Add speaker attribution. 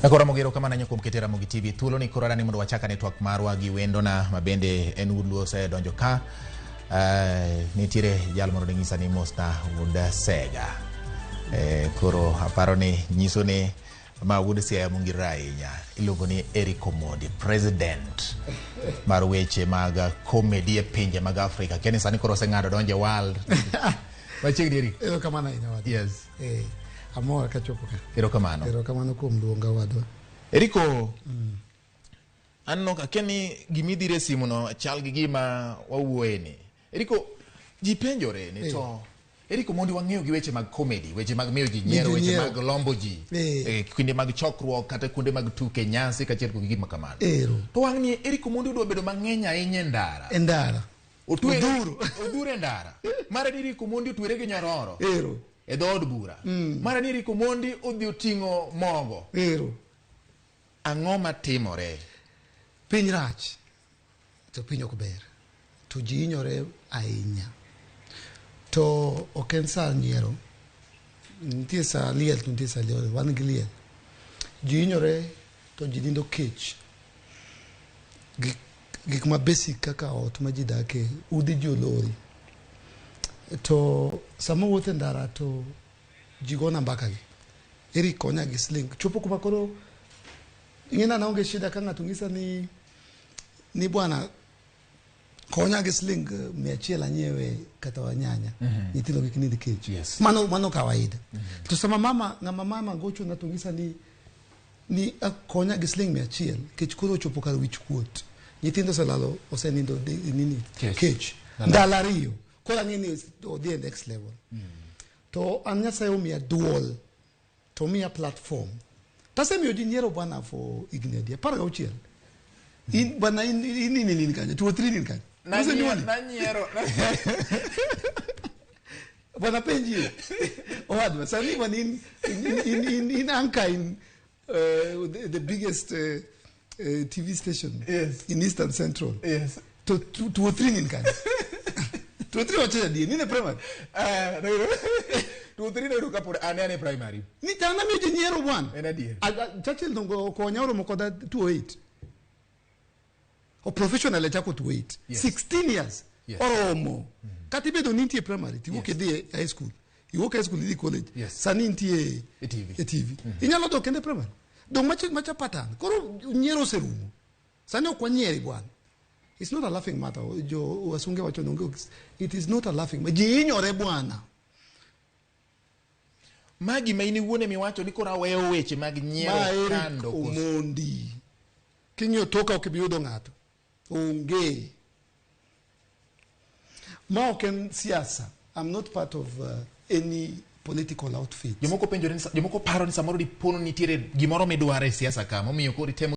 Speaker 1: Nakora mogero kama nanyo kumkete Ramogi TV tulo ni korara ni mundu wachaka network marwa gi wendo na mabende enudlo se donjo ka nitire jal moro ngisa ni mosta wuda sega koro aparo ni nyiso ni ma wuda sia mungirai nya ilugo ni Omondi president mar weche mag comedy e pinje mag Afrika keni sani koro se ngado donje world machigni eri
Speaker 2: kamana ina wadu
Speaker 1: yes
Speaker 2: amor kachopo ka
Speaker 1: erokamano
Speaker 2: kuom luonga wadwa
Speaker 1: Eriko anno ka keni gimidire simu no chal gi gima wawuoyeni Eriko ji penjore ni to Eriko mondi wang'eyo gi weche mag comedy weche mag miyo ji nyiero weche mag lombo ji kuonde mag chokruok kata kuonde mag tuke nyasi kaachiel gi gima kamano to wang'ni Eriko mondi udwa bedo mang'eny ahinya e ndara oduro e ndara mara ni Eriko mondi otwere gi nyororo e dhood bura mara ni Eriko mondi odhi oting'o mogo ang'o matimore
Speaker 2: piny rach to piny ok ber to ji hinyore ahinya to ok en sa nyiero nitie sa liel to nitie sa liel wan gi liel ji hinyore to ji nindo kech gik ma basic kaka ot ma ji dake udi ji olori to sama wuothe ndara to ji gona mbaka gi eri konya gi sling chopo kuma koro ingena naonge shida ka ng'ato ng'isa ni bwana konya gi sling 100 anyiewe kata wanyanya nyithindo gi kinidi kech mano kawaida to sama mama gocho na to ng'isa ni konya gi sling 100 kech koro chopo kar wich kuot nyithindo salalo osenindo nini kech ndala riyo kola nini odhi next level to anyasa umia dual to umia platform tasemi odi nyiero bwana for ignedia para gauchiel in bwana in kanya 2 or 3 in kanya
Speaker 1: na nyiero
Speaker 2: bwana penji owadwa sani bwana in anchor in the biggest TV station in Eastern Central to 2 or 3 in kanya 2 or 3 wacha di nini primary
Speaker 1: 2 or 3 no kapur ane primary
Speaker 2: ni tana mi di nyiero bwana
Speaker 1: ena die
Speaker 2: Churchill dongo ko nyoro mokoda 208 o professional chako 208 16 years oromo katibe do nintie primary ti woke di high school i woke high school di college sani ntie TV inyalo to kende primary do macha patan koro nyiero serumo sani okwa nyieri bwana. It's not a laughing matter. It is not a laughing matter. Jinyore bwana.
Speaker 1: Magi maini wuone miwacho ni kora weyo weche mag nyiero kando
Speaker 2: Omondi. Kinyo toka okibiyudo ng'ato. Onge. Ma oken siasa. I'm not part of any political outfit.
Speaker 1: Jomoko penjo ni jomoko paro ni samoro dipono nitiere gimoro midware siasa kama omiyo kori temo